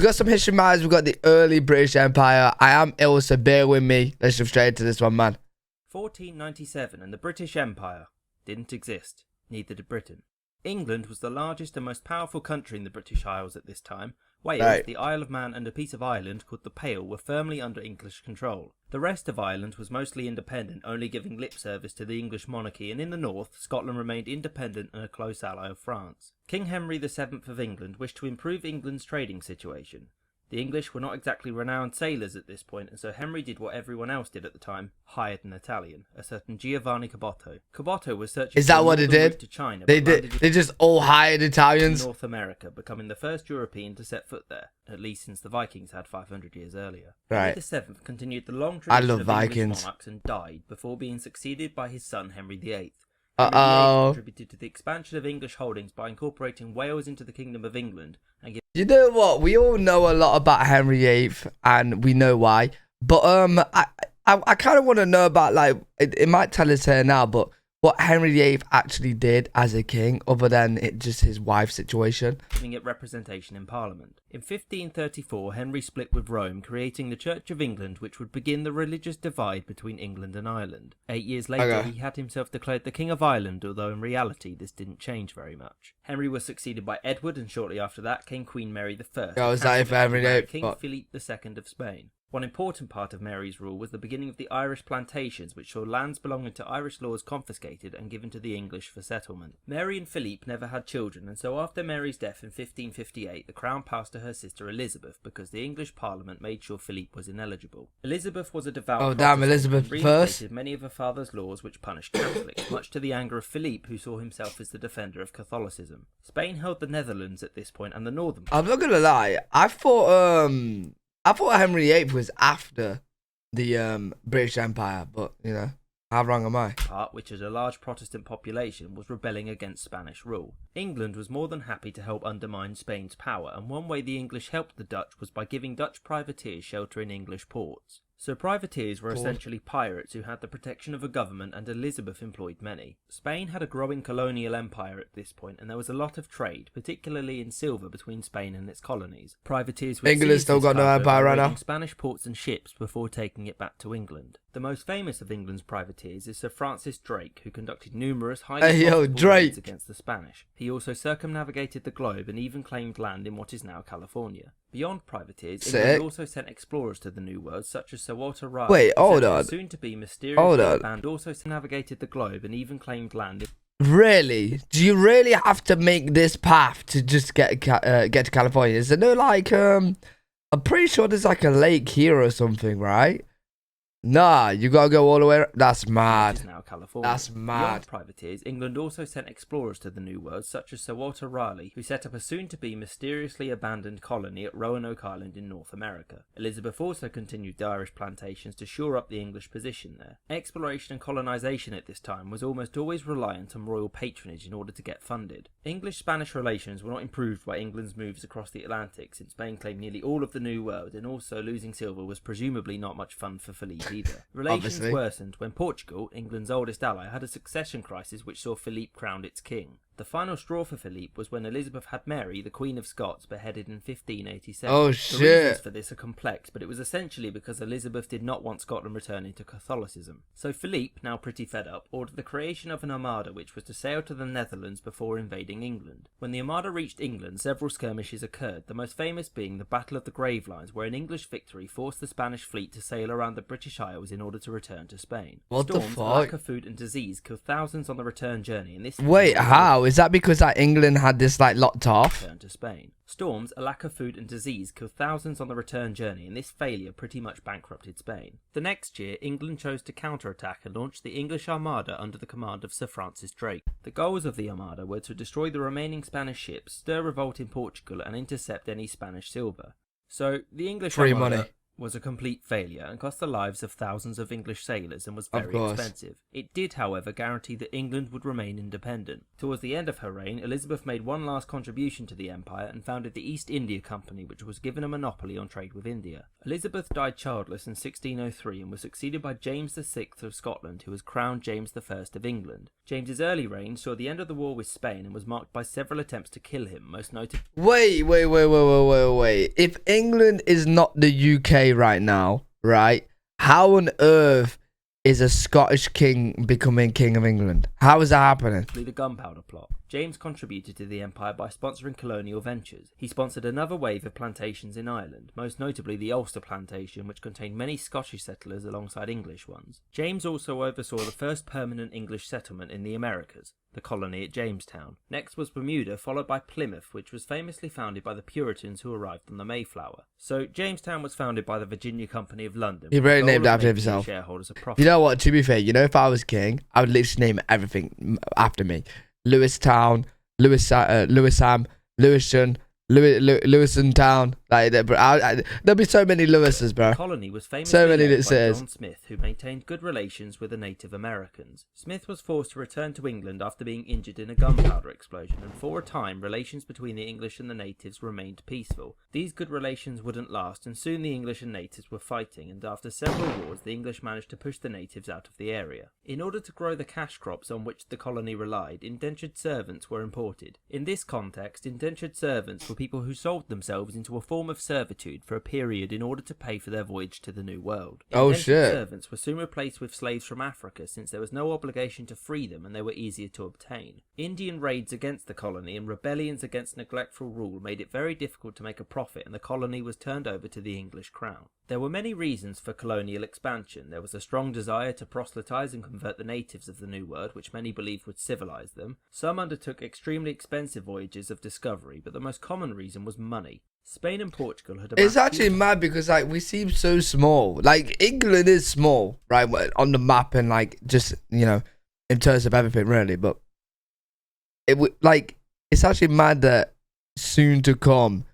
We got some history matters. We got the early British Empire. I am ill, so bear with me. Let's jump straight into this one, man. 1497 and the British Empire didn't exist. Neither did Britain. England was the largest and most powerful country in the British Isles at this time. Wales, the Isle of Man and a piece of Ireland called the Pale were firmly under English control. The rest of Ireland was mostly independent, only giving lip service to the English monarchy, and in the north, Scotland remained independent and a close ally of France. King Henry VII of England wished to improve England's trading situation. The English were not exactly renowned sailors at this point, and so Henry did what everyone else did at the time, hired an Italian, a certain Giovanni Caboto. Caboto was searching Is that what it did? To China, They just all hired Italians? North America, becoming the first European to set foot there, at least since the Vikings had 500 years earlier. Right. Henry VII continued the long tradition of Vikings. English monarchs and died before being succeeded by his son Henry VIII. Uh-oh. Henry VIII contributed to the expansion of English holdings by incorporating Wales into the Kingdom of England and You know what? We all know a lot about Henry VIII, and we know why. But I kind of want to know about, like, it might tell us here now, but what Henry VIII actually did as a king, other than just his wife's situation. giving it representation in Parliament. In 1534, Henry split with Rome, creating the Church of England, which would begin the religious divide between England and Ireland. 8 years later, he had himself declared the King of Ireland, although in reality this didn't change very much. Henry was succeeded by Edward, and shortly after that came Queen Mary I. Oh, was that for Henry VIII? King Philip II of Spain. One important part of Mary's rule was the beginning of the Irish plantations, which saw lands belonging to Irish lords confiscated and given to the English for settlement. Mary and Philippe never had children, and so after Mary's death in 1558, the crown passed to her sister Elizabeth because the English Parliament made sure Philippe was ineligible. Elizabeth was a devout Protestant Elizabeth and first. reinstated many of her father's laws which punished Catholics, much to the anger of Philippe, who saw himself as the defender of Catholicism. Spain held the Netherlands at this point and the northern I'm not gonna lie. I thought Henry VIII was after the British Empire, but you know, how wrong am I? part, which had a large Protestant population, was rebelling against Spanish rule. England was more than happy to help undermine Spain's power, and one way the English helped the Dutch was by giving Dutch privateers shelter in English ports. So privateers were essentially pirates who had the protection of a government, and Elizabeth employed many. Spain had a growing colonial empire at this point, and there was a lot of trade, particularly in silver, between Spain and its colonies. Privateers would England still got no empire right now. Spanish ports and ships before taking it back to England. The most famous of England's privateers is Sir Francis Drake, who conducted numerous highly profitable raids against the Spanish. He also circumnavigated the globe and even claimed land in what is now California. Beyond privateers, England also sent explorers to the New World, such as Sir Walter Raleigh. Wait, hold on. Soon to be mysterious and also navigated the globe and even claimed land. Really? Do you really have to make this path to just get to California? Is there no like I'm pretty sure there's like a lake here or something, right? Nah, you gotta go all the way. That's mad. Now California. That's mad. Beyond privateers, England also sent explorers to the New World, such as Sir Walter Raleigh, who set up a soon-to-be mysteriously abandoned colony at Roanoke Island in North America. Elizabeth also continued the Irish plantations to shore up the English position there. Exploration and colonisation at this time was almost always reliant on royal patronage in order to get funded. English-Spanish relations were not improved by England's moves across the Atlantic, since Spain claimed nearly all of the New World, and also losing silver was presumably not much fun for Philippe either. Relations worsened when Portugal, England's oldest ally, had a succession crisis which saw Philippe crowned its king. The final straw for Philippe was when Elizabeth had Mary, the Queen of Scots, beheaded in 1587. Oh, The shit. reasons for this are complex, but it was essentially because Elizabeh did not want Scotland returning to Catholicism. So Philippe, now pretty fed up, ordered the creation of an armada which was to sail to the Netherlands before invading England. When the armada reached England, several skirmishes occurred, the most famous being the Battle of the Gravelines, where an English victory forced the Spanish fleet to sail around the British Isles in order to return to Spain. What the Storms, fuck? lack of food and disease killed thousands on the return journey, and this... Wait, how? Is that because like England had this like locked off? Return to Spain. Storms, a lack of food and disease killed thousands on the return journey, and this failure pretty much bankrupted Spain. The next year, England chose to counterattack and launched the English Armada under the command of Sir Francis Drake. The goals of the Armada were to destroy the remaining Spanish ships, stir revolt in Portugal, and intercept any Spanish silver. So, the English Armada was a complete failure and cost the lives of thousands of English sailors and was very expensive. It did, however, guarantee that England would remain independent. Towards the end of her reign, Elizabeth made one last contribution to the empire and founded the East India Company, which was given a monopoly on trade with India. Elizabeth died childless in 1603 and was succeeded by James VI of Scotland, who was crowned James I of England. James's early reign saw the end of the war with Spain and was marked by several attempts to kill him, most notably... Wait. If England is not the UK right now, right? How on earth is a Scottish king becoming King of England? How is that happening? The Gunpowder Plot. James contributed to the empire by sponsoring colonial ventures. He sponsored another wave of plantations in Ireland, most notably the Ulster plantation, which contained many Scottish settlers alongside English ones. James also oversaw the first permanent English settlement in the Americas, the colony at Jamestown. Next was Bermuda, followed by Plymouth, which was famously founded by the Puritans who arrived on the Mayflower. So Jamestown was founded by the Virginia Company of London. He really named after himself. Shareholders a profit. You know what, to be fair, you know, if I was king, I would literally name everything after me. Lewistown, Lewisham, Lewisham, Lewisham Town. Like, there'll be so many Lewises, bro. The colony was famously so many led by says. John Smith, who maintained good relations with the Native Americans. Smith was forced to return to England after being injured in a gunpowder explosion, and for a time, relations between the English and the natives remained peaceful. These good relations wouldn't last, and soon the English and natives were fighting, and after several wars, the English managed to push the natives out of the area. In order to grow the cash crops on which the colony relied, indentured servants were imported. In this context, indentured servants were people who sold themselves into a form of servitude for a period in order to pay for their voyage to the New World. Indentured servants were soon replaced with slaves from Africa, since there was no obligation to free them and they were easier to obtain. Indian raids against the colony and rebellions against neglectful rule made it very difficult to make a profit, and the colony was turned over to the English crown. There were many reasons for colonial expansion. There was a strong desire to proselytize and convert the natives of the New World, which many believed would civilize them. Some undertook extremely expensive voyages of discovery, but the most common reason was money. Spain and Portugal had... It's actually mad because, like, we seem so small. Like, England is small, right, on the map and, like, just, you know, in terms of everything, really. But it's actually mad that soon to come,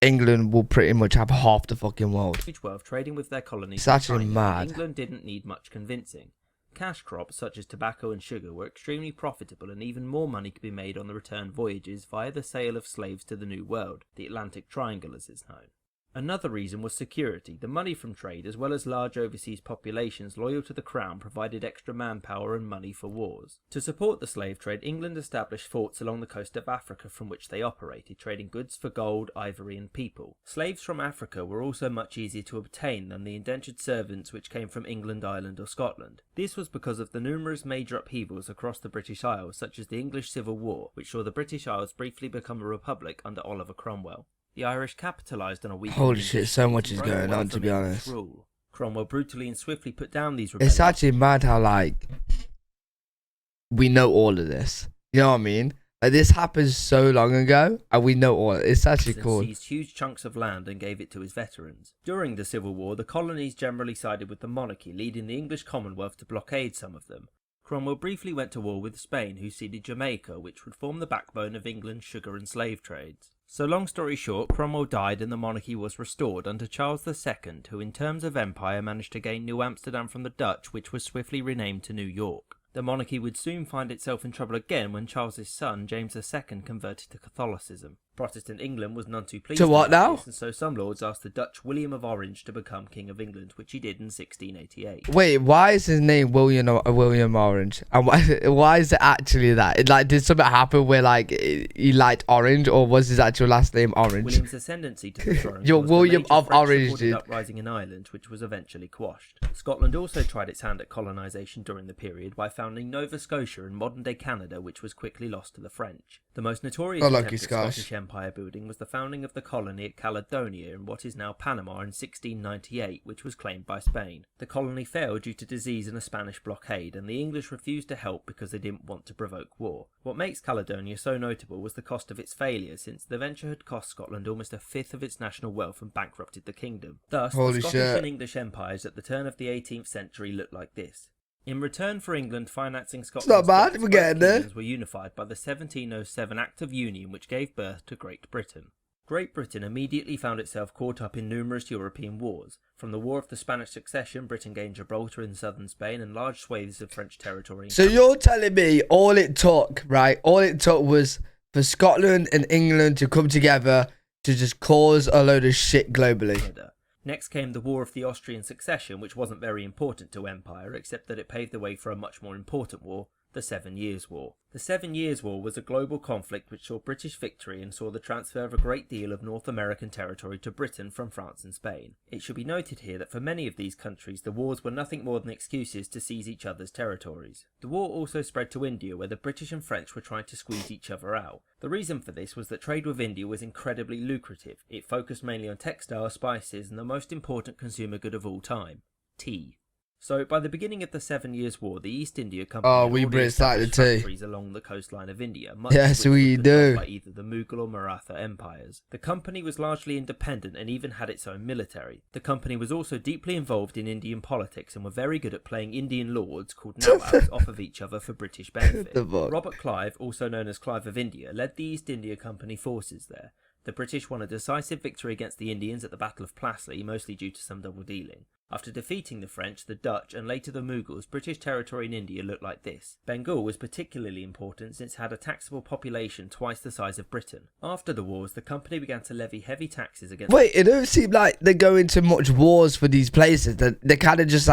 England will pretty much have half the fucking world. Wealth trading with their colonies. It's actually mad. England didn't need much convincing. Cash crops such as tobacco and sugar were extremely profitable, and even more money could be made on the return voyages via the sale of slaves to the New World, the Atlantic Triangle as it's known. Another reason was security. The money from trade, as well as large overseas populations loyal to the crown, provided extra manpower and money for wars. To support the slave trade, England established forts along the coast of Africa from which they operated, trading goods for gold, ivory and people. Slaves from Africa were also much easier to obtain than the indentured servants which came from England, Ireland or Scotland. This was because of the numerous major upheavals across the British Isles, such as the English Civil War, which saw the British Isles briefly become a republic under Oliver Cromwell. The Irish capitalised on a weak... Holy shit, so much is going on, to be honest. Rule. Cromwell brutally and swiftly put down these rebellions. It's actually mad how, like, we know all of this. You know what I mean? Like, this happened so long ago, and we know all. It's actually cool. Seized huge chunks of land and gave it to his veterans. During the Civil War, the colonies generally sided with the monarchy, leading the English Commonwealth to blockade some of them. Cromwell briefly went to war with Spain, who ceded Jamaica, which would form the backbone of England's sugar and slave trades. So long story short, Cromwell died and the monarchy was restored under Charles II, who in terms of empire managed to gain New Amsterdam from the Dutch, which was swiftly renamed to New York. The monarchy would soon find itself in trouble again when Charles's son, James II, converted to Catholicism. Protestant England was none too pleased to what now? This, and so some lords asked the Dutch William of Orange to become King of England, which he did in 1688. Wait, why is his name William Orange? And why is it actually that? Did something happen where, like, he liked orange, or was his actual last name Orange? William's ascendancy to the throne You're was William the of Orange, dude. uprising in Ireland, which was eventually quashed. Scotland also tried its hand at colonisation during the period by founding Nova Scotia in modern-day Canada, which was quickly lost to the French. The most notorious attempt at Scottish empire building was the founding of the colony at Caledonia in what is now Panama in 1698, which was claimed by Spain. The colony failed due to disease and a Spanish blockade, and the English refused to help because they didn't want to provoke war. What makes Caledonia so notable was the cost of its failure, since the venture had cost Scotland almost a fifth of its national wealth and bankrupted the kingdom. Thus, the Scottish and English empires at the turn of the 18th century looked like this. In return for England financing Scotland's debts, both kingdoms were unified by the 1707 Act of Union, which gave birth to Great Britain. Great Britain immediately found itself caught up in numerous European wars. From the War of the Spanish Succession, Britain gained Gibraltar in southern Spain and large swathes of French territory. So you're telling me all it took was for Scotland and England to come together to just cause a load of shit globally? Next came the War of the Austrian Succession, which wasn't very important to empire, except that it paved the way for a much more important war, the 7 Years' War. The 7 Years' War was a global conflict which saw British victory and saw the transfer of a great deal of North American territory to Britain from France and Spain. It should be noted here that for many of these countries the wars were nothing more than excuses to seize each other's territories. The war also spread to India, where the British and French were trying to squeeze each other out. The reason for this was that trade with India was incredibly lucrative. It focused mainly on textiles, spices and the most important consumer good of all time, tea. So, by the beginning of the 7 Years' War, the East India Company had we already Brits like the established tea. factories along the coastline of India, much Yes, of which we was do. controlled by either the Mughal or Maratha empires. The company was largely independent and even had its own military. The company was also deeply involved in Indian politics and were very good at playing Indian lords, called Nawabs, off of each other for British benefit. Robert Clive, also known as Clive of India, led the East India Company forces there. The British won a decisive victory against the Indians at the Battle of Plassey, mostly due to some double dealing. After defeating the French, the Dutch, and later the Mughals, British territory in India looked like this. Bengal was particularly important since it had a taxable population twice the size of Britain. After the wars, the company began to levy heavy taxes against... Wait, it don't seem like they go into much wars for these places. They're kind of just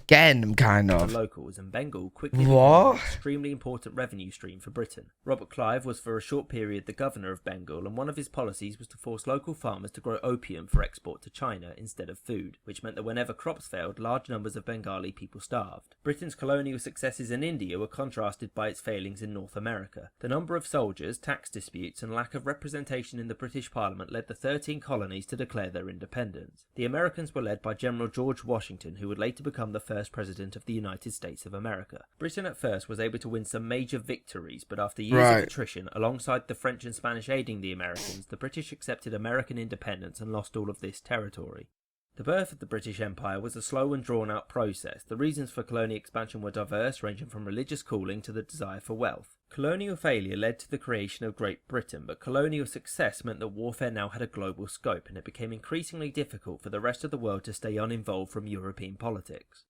getting them, kind of. The locals, and Bengal quickly became an extremely important revenue stream for Britain. Robert Clive was for a short period the governor of Bengal, and one of his policies was to force local farmers to grow opium for export to China instead of food, which meant that whenever crops failed, large numbers of Bengali people starved. Britain's colonial successes in India were contrasted by its failings in North America. The number of soldiers, tax disputes, and lack of representation in the British Parliament led the 13 colonies to declare their independence. The Americans were led by General George Washington, who would later become the first president of the United States of America. Britain at first was able to win some major victories, but after years of attrition, alongside the French and Spanish aiding the Americans, the British accepted American independence and lost all of this territory. The birth of the British Empire was a slow and drawn-out process. The reasons for colonial expansion were diverse, ranging from religious cooling to the desire for wealth. Colonial failure led to the creation of Great Britain, but colonial success meant that warfare now had a global scope, and it became increasingly difficult for the rest of the world to stay uninvolved from European politics.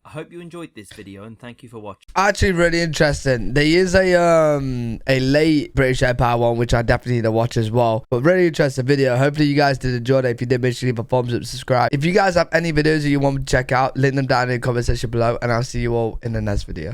I hope you enjoyed this video and thank you for watching. Actually, really interesting. There is a late British Empire one, which I definitely need to watch as well. But really interesting video. Hopefully you guys did enjoy it. If you did, make sure you leave a thumbs up, subscribe. If you guys have any videos that you want me to check out, link them down in the comment section below, and I'll see you all in the next video.